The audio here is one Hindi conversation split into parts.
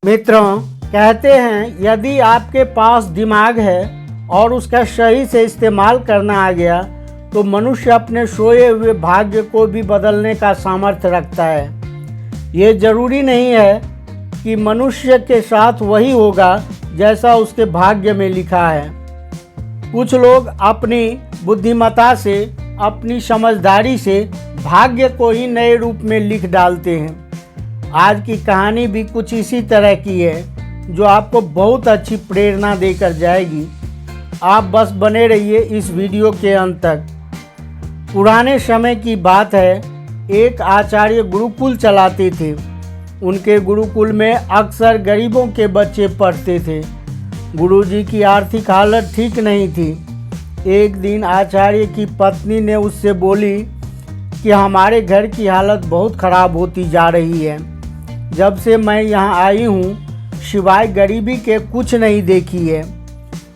मित्रों, कहते हैं यदि आपके पास दिमाग है और उसका सही से इस्तेमाल करना आ गया तो मनुष्य अपने सोए हुए भाग्य को भी बदलने का सामर्थ्य रखता है। ये जरूरी नहीं है कि मनुष्य के साथ वही होगा जैसा उसके भाग्य में लिखा है। कुछ लोग अपनी बुद्धिमत्ता से, अपनी समझदारी से भाग्य को ही नए रूप में लिख डालते हैं। आज की कहानी भी कुछ इसी तरह की है जो आपको बहुत अच्छी प्रेरणा देकर जाएगी। आप बस बने रहिए इस वीडियो के अंत तक। पुराने समय की बात है, एक आचार्य गुरुकुल चलाते थे। उनके गुरुकुल में अक्सर गरीबों के बच्चे पढ़ते थे। गुरुजी की आर्थिक हालत ठीक नहीं थी। एक दिन आचार्य की पत्नी ने उससे बोली कि हमारे घर की हालत बहुत ख़राब होती जा रही है। जब से मैं यहाँ आई हूँ सिवाय गरीबी के कुछ नहीं देखी है।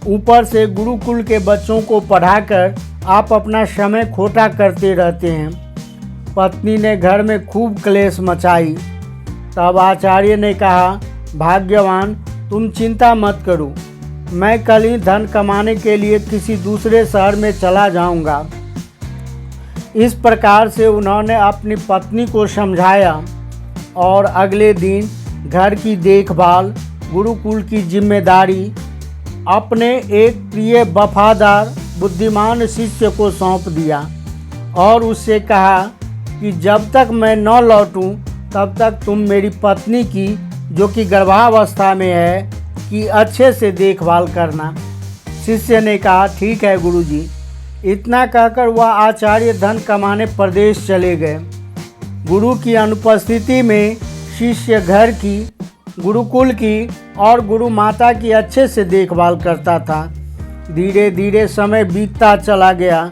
ऊपर से गुरुकुल के बच्चों को पढ़ाकर आप अपना समय खोटा करते रहते हैं। पत्नी ने घर में खूब क्लेश मचाई। तब आचार्य ने कहा, भाग्यवान, तुम चिंता मत करो, मैं कल ही धन कमाने के लिए किसी दूसरे शहर में चला जाऊंगा। इस प्रकार से उन्होंने अपनी पत्नी को समझाया और अगले दिन घर की देखभाल, गुरुकुल की जिम्मेदारी अपने एक प्रिय, वफादार, बुद्धिमान शिष्य को सौंप दिया और उससे कहा कि जब तक मैं न लौटूं तब तक तुम मेरी पत्नी की, जो कि गर्भावस्था में है, की अच्छे से देखभाल करना। शिष्य ने कहा, ठीक है गुरुजी। इतना कहकर वह आचार्य धन कमाने प्रदेश चले गए। गुरु की अनुपस्थिति में शिष्य घर की, गुरुकुल की और गुरु माता की अच्छे से देखभाल करता था। धीरे धीरे समय बीतता चला गया।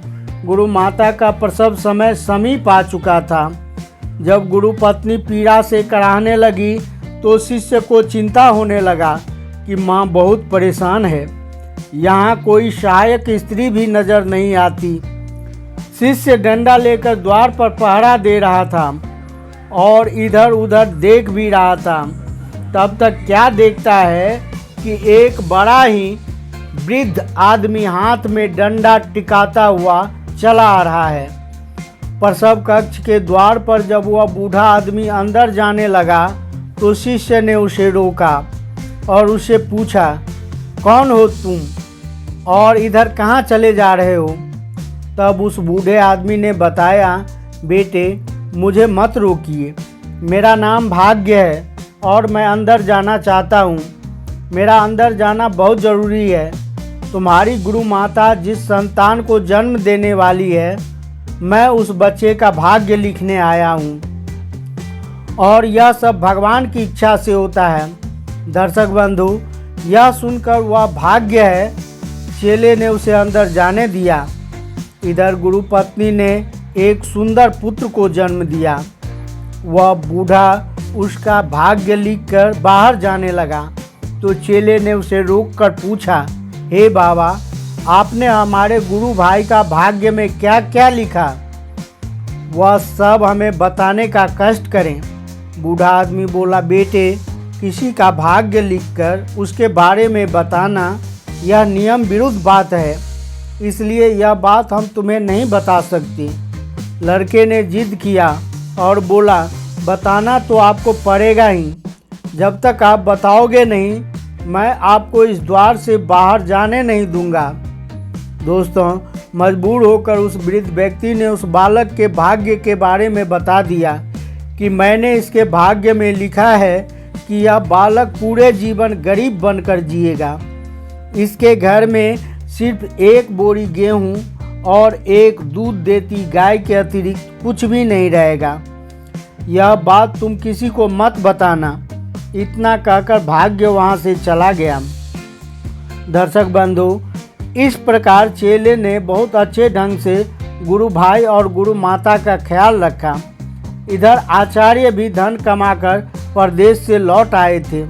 गुरु माता का प्रसव समय समीप आ चुका था। जब गुरु पत्नी पीड़ा से कराहने लगी तो शिष्य को चिंता होने लगा कि माँ बहुत परेशान है। यहाँ कोई सहायक स्त्री भी नजर नहीं आती। शिष्य डंडा लेकर द्वार पर पहरा दे रहा था और इधर उधर देख भी रहा था। तब तक क्या देखता है कि एक बड़ा ही वृद्ध आदमी हाथ में डंडा टिकाता हुआ चला आ रहा है। प्रसव कक्ष के द्वार पर जब वह बूढ़ा आदमी अंदर जाने लगा तो शिष्य ने उसे रोका और उससे पूछा, कौन हो तुम और इधर कहाँ चले जा रहे हो? तब उस बूढ़े आदमी ने बताया, बेटे, मुझे मत रोकिए, मेरा नाम भाग्य है और मैं अंदर जाना चाहता हूँ। मेरा अंदर जाना बहुत ज़रूरी है। तुम्हारी गुरु माता जिस संतान को जन्म देने वाली है, मैं उस बच्चे का भाग्य लिखने आया हूँ और यह सब भगवान की इच्छा से होता है। दर्शक बंधु, यह सुनकर वह भाग्य है, चेले ने उसे अंदर जाने दिया। इधर गुरु पत्नी ने एक सुंदर पुत्र को जन्म दिया। वह बूढ़ा उसका भाग्य लिखकर बाहर जाने लगा तो चेले ने उसे रोककर पूछा, हे बाबा, आपने हमारे गुरु भाई का भाग्य में क्या क्या लिखा? वह सब हमें बताने का कष्ट करें। बूढ़ा आदमी बोला, बेटे, किसी का भाग्य लिखकर उसके बारे में बताना यह नियम विरुद्ध बात है, इसलिए यह बात हम तुम्हें नहीं बता सकते। लड़के ने जिद किया और बोला, बताना तो आपको पड़ेगा ही। जब तक आप बताओगे नहीं, मैं आपको इस द्वार से बाहर जाने नहीं दूंगा। दोस्तों, मजबूर होकर उस वृद्ध व्यक्ति ने उस बालक के भाग्य के बारे में बता दिया कि मैंने इसके भाग्य में लिखा है कि यह बालक पूरे जीवन गरीब बनकर जिएगा। इसके घर में सिर्फ एक बोरी गेहूँ और एक दूध देती गाय के अतिरिक्त कुछ भी नहीं रहेगा। यह बात तुम किसी को मत बताना। इतना कहकर भाग्य वहाँ से चला गया। दर्शक बंधु, इस प्रकार चेले ने बहुत अच्छे ढंग से गुरु भाई और गुरु माता का ख्याल रखा। इधर आचार्य भी धन कमाकर परदेश से लौट आए थे।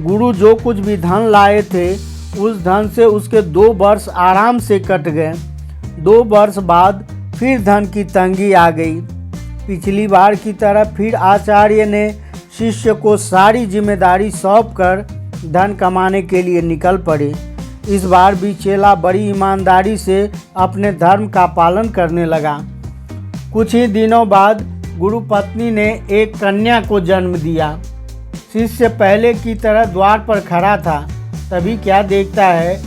गुरु जो कुछ भी धन लाए थे उस धन से उसके 2 वर्ष आराम से कट गए। 2 वर्ष बाद फिर धन की तंगी आ गई। पिछली बार की तरह फिर आचार्य ने शिष्य को सारी जिम्मेदारी सौंपकर धन कमाने के लिए निकल पड़े। इस बार भी चेला बड़ी ईमानदारी से अपने धर्म का पालन करने लगा। कुछ ही दिनों बाद गुरु पत्नी ने एक कन्या को जन्म दिया। शिष्य पहले की तरह द्वार पर खड़ा था, तभी क्या देखता है,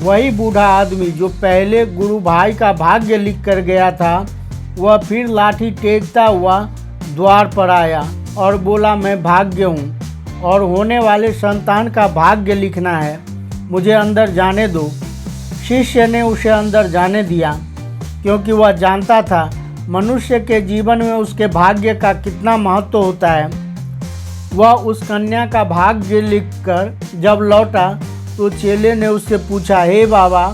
वही बूढ़ा आदमी जो पहले गुरु भाई का भाग्य लिख कर गया था, वह फिर लाठी टेकता हुआ द्वार पर आया और बोला, मैं भाग्य हूँ और होने वाले संतान का भाग्य लिखना है, मुझे अंदर जाने दो। शिष्य ने उसे अंदर जाने दिया, क्योंकि वह जानता था मनुष्य के जीवन में उसके भाग्य का कितना महत्व होता है। वह उस कन्या का भाग्य लिखकर जब लौटा तो चेले ने उससे पूछा, हे बाबा,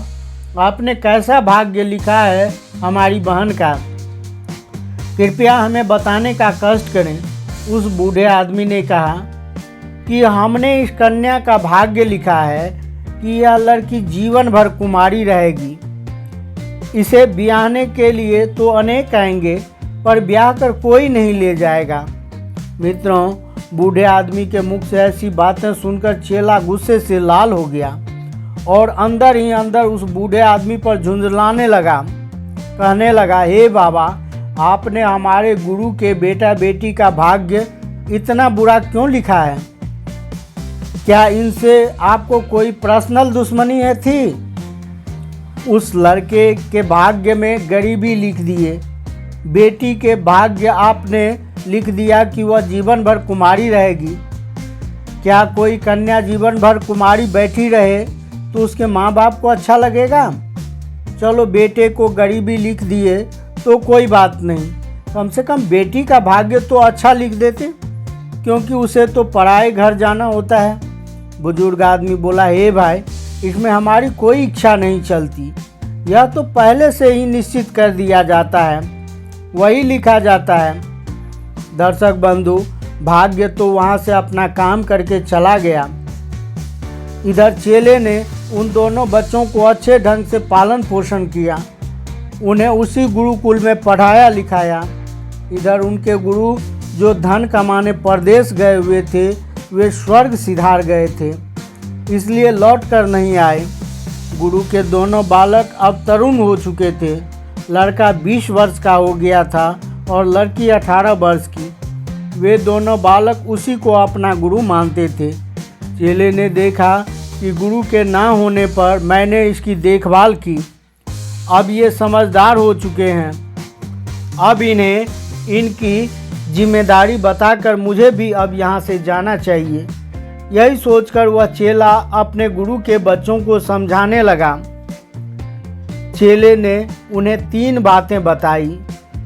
आपने कैसा भाग्य लिखा है हमारी बहन का, कृपया हमें बताने का कष्ट करें। उस बूढ़े आदमी ने कहा कि हमने इस कन्या का भाग्य लिखा है कि यह लड़की जीवन भर कुमारी रहेगी। इसे ब्याहने के लिए तो अनेक आएंगे, पर ब्याह कर कोई नहीं ले जाएगा। मित्रों, बूढ़े आदमी के मुख से ऐसी बातें सुनकर चेला गुस्से से लाल हो गया और अंदर ही अंदर उस बूढ़े आदमी पर झुंझलाने लगा। कहने लगा, हे बाबा, आपने हमारे गुरु के बेटा बेटी का भाग्य इतना बुरा क्यों लिखा है? क्या इनसे आपको कोई पर्सनल दुश्मनी है थी? उस लड़के के भाग्य में गरीबी लिख दिए, बेटी के भाग्य आपने लिख दिया कि वह जीवन भर कुमारी रहेगी। क्या कोई कन्या जीवन भर कुमारी बैठी रहे तो उसके माँ बाप को अच्छा लगेगा? चलो, बेटे को गरीबी लिख दिए तो कोई बात नहीं, कम से कम बेटी का भाग्य तो अच्छा लिख देते, क्योंकि उसे तो पराए घर जाना होता है। बुजुर्ग आदमी बोला, हे भाई, इसमें हमारी कोई इच्छा नहीं चलती, यह तो पहले से ही निश्चित कर दिया जाता है, वही लिखा जाता है। दर्शक बंधु, भाग्य तो वहाँ से अपना काम करके चला गया। इधर चेले ने उन दोनों बच्चों को अच्छे ढंग से पालन पोषण किया, उन्हें उसी गुरुकुल में पढ़ाया लिखाया। इधर उनके गुरु जो धन कमाने परदेश गए हुए थे, वे स्वर्ग सिधार गए थे, इसलिए लौट कर नहीं आए। गुरु के दोनों बालक अब तरुण हो चुके थे। लड़का 20 वर्ष का हो गया था और लड़की 18 वर्ष की। वे दोनों बालक उसी को अपना गुरु मानते थे। चेले ने देखा कि गुरु के ना होने पर मैंने इसकी देखभाल की, अब ये समझदार हो चुके हैं, अब इन्हें इनकी जिम्मेदारी बताकर मुझे भी अब यहाँ से जाना चाहिए। यही सोचकर वह चेला अपने गुरु के बच्चों को समझाने लगा। चेले ने उन्हें 3 बातें बताई।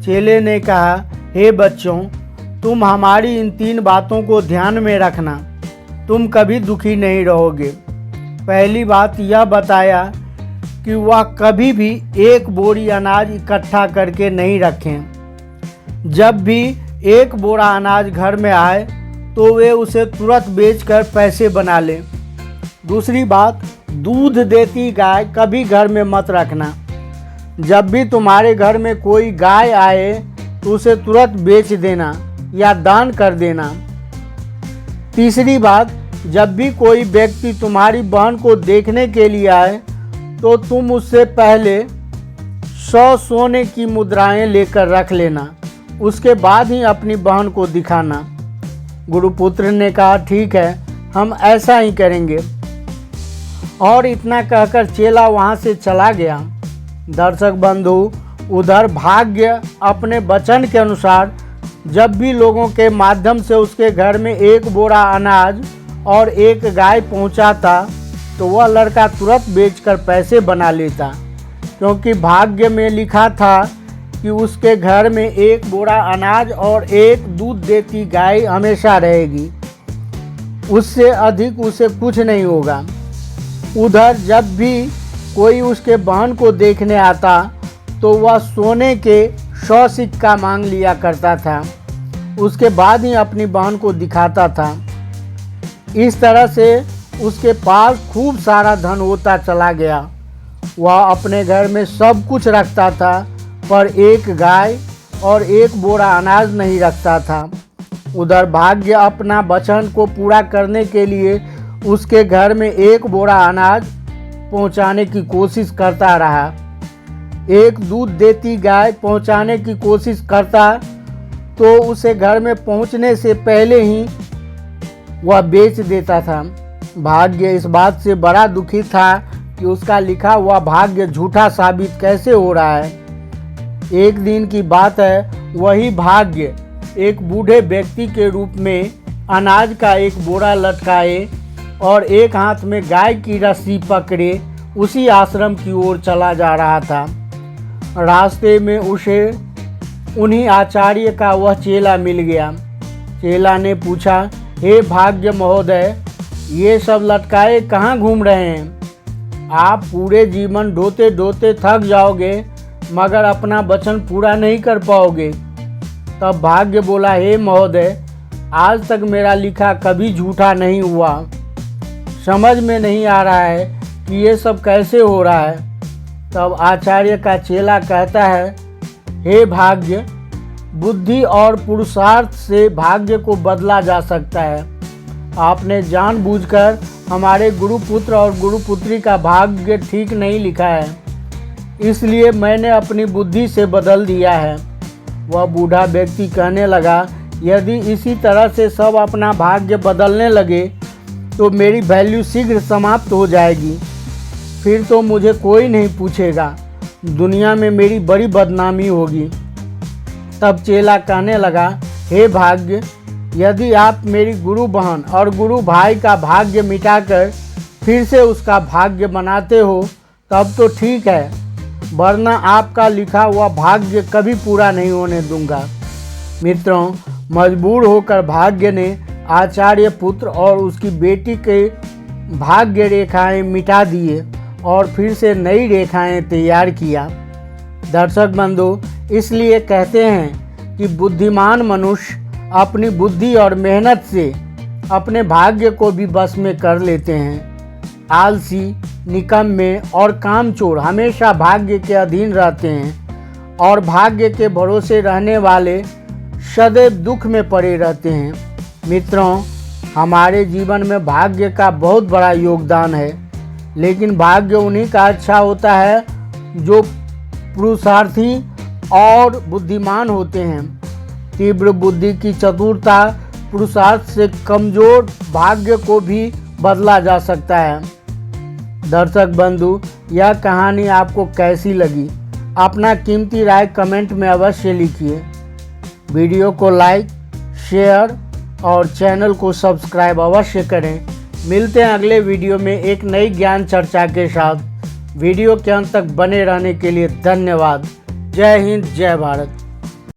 चेले ने कहा, हे बच्चों, तुम हमारी इन 3 बातों को ध्यान में रखना, तुम कभी दुखी नहीं रहोगे। पहली बात यह बताया कि वह कभी भी एक बोरी अनाज इकट्ठा करके नहीं रखें। जब भी एक बोरा अनाज घर में आए तो वे उसे तुरंत बेचकर पैसे बना लें। दूसरी बात, दूध देती गाय कभी घर में मत रखना। जब भी तुम्हारे घर में कोई गाय आए तो उसे तुरंत बेच देना या दान कर देना। तीसरी बात, जब भी कोई व्यक्ति तुम्हारी बहन को देखने के लिए आए तो तुम उससे पहले 100 सोने की मुद्राएं लेकर रख लेना, उसके बाद ही अपनी बहन को दिखाना। गुरुपुत्र ने कहा, ठीक है, हम ऐसा ही करेंगे। और इतना कहकर चेला वहाँ से चला गया। दर्शक बंधु, उधर भाग्य अपने वचन के अनुसार जब भी लोगों के माध्यम से उसके घर में एक बोरा अनाज और एक गाय पहुँचाता तो वह लड़का तुरंत बेचकर पैसे बना लेता, क्योंकि भाग्य में लिखा था कि उसके घर में एक बोरा अनाज और एक दूध देती गाय हमेशा रहेगी, उससे अधिक उसे कुछ नहीं होगा। उधर जब भी कोई उसके बहन को देखने आता तो वह सोने के 100 सिक्का मांग लिया करता था, उसके बाद ही अपनी बहन को दिखाता था। इस तरह से उसके पास खूब सारा धन होता चला गया। वह अपने घर में सब कुछ रखता था, पर एक गाय और एक बोरा अनाज नहीं रखता था। उधर भाग्य अपना वचन को पूरा करने के लिए उसके घर में 1 बोरा अनाज पहुंचाने की कोशिश करता रहा। एक दूध देती गाय पहुंचाने की कोशिश करता तो उसे घर में पहुंचने से पहले ही वह बेच देता था। भाग्य इस बात से बड़ा दुखी था कि उसका लिखा हुआ भाग्य झूठा साबित कैसे हो रहा है। एक दिन की बात है, वही भाग्य एक बूढ़े व्यक्ति के रूप में अनाज का 1 बोरा लटकाए और एक हाथ में गाय की रस्सी पकड़े उसी आश्रम की ओर चला जा रहा था। रास्ते में उसे उन्हीं आचार्य का वह चेला मिल गया। चेला ने पूछा, हे भाग्य महोदय, ये सब लटकाए कहाँ घूम रहे हैं? आप पूरे जीवन ढोते ढोते थक जाओगे मगर अपना वचन पूरा नहीं कर पाओगे। तब भाग्य बोला, हे महोदय, आज तक मेरा लिखा कभी झूठा नहीं हुआ। समझ में नहीं आ रहा है कि ये सब कैसे हो रहा है। तब आचार्य का चेला कहता है, हे भाग्य, बुद्धि और पुरुषार्थ से भाग्य को बदला जा सकता है। आपने जानबूझकर हमारे गुरुपुत्र और गुरुपुत्री का भाग्य ठीक नहीं लिखा है, इसलिए मैंने अपनी बुद्धि से बदल दिया है। वह बूढ़ा व्यक्ति कहने लगा, यदि इसी तरह से सब अपना भाग्य बदलने लगे तो मेरी वैल्यू शीघ्र समाप्त हो जाएगी। फिर तो मुझे कोई नहीं पूछेगा, दुनिया में मेरी बड़ी बदनामी होगी। तब चेला कहने लगा, हे भाग्य, यदि आप मेरी गुरु बहन और गुरु भाई का भाग्य मिटाकर फिर से उसका भाग्य बनाते हो तब तो ठीक है, वरना आपका लिखा हुआ भाग्य कभी पूरा नहीं होने दूंगा। मित्रों, मजबूर होकर भाग्य ने आचार्य पुत्र और उसकी बेटी के भाग्य रेखाएं मिटा दिए और फिर से नई रेखाएं तैयार किया। दर्शक बंधु, इसलिए कहते हैं कि बुद्धिमान मनुष्य अपनी बुद्धि और मेहनत से अपने भाग्य को भी बस में कर लेते हैं। आलसी, निकम्मे और कामचोर हमेशा भाग्य के अधीन रहते हैं और भाग्य के भरोसे रहने वाले सदैव दुख में पड़े रहते हैं। मित्रों, हमारे जीवन में भाग्य का बहुत बड़ा योगदान है, लेकिन भाग्य उन्हीं का अच्छा होता है जो पुरुषार्थी और बुद्धिमान होते हैं। तीव्र बुद्धि की चतुरता पुरुषार्थ से कमजोर भाग्य को भी बदला जा सकता है। दर्शक बंधु, यह कहानी आपको कैसी लगी? अपना कीमती राय कमेंट में अवश्य लिखिए। वीडियो को लाइक, शेयर और चैनल को सब्सक्राइब अवश्य करें। मिलते हैं अगले वीडियो में एक नई ज्ञान चर्चा के साथ। वीडियो के अंत तक बने रहने के लिए धन्यवाद। जय हिंद, जय भारत।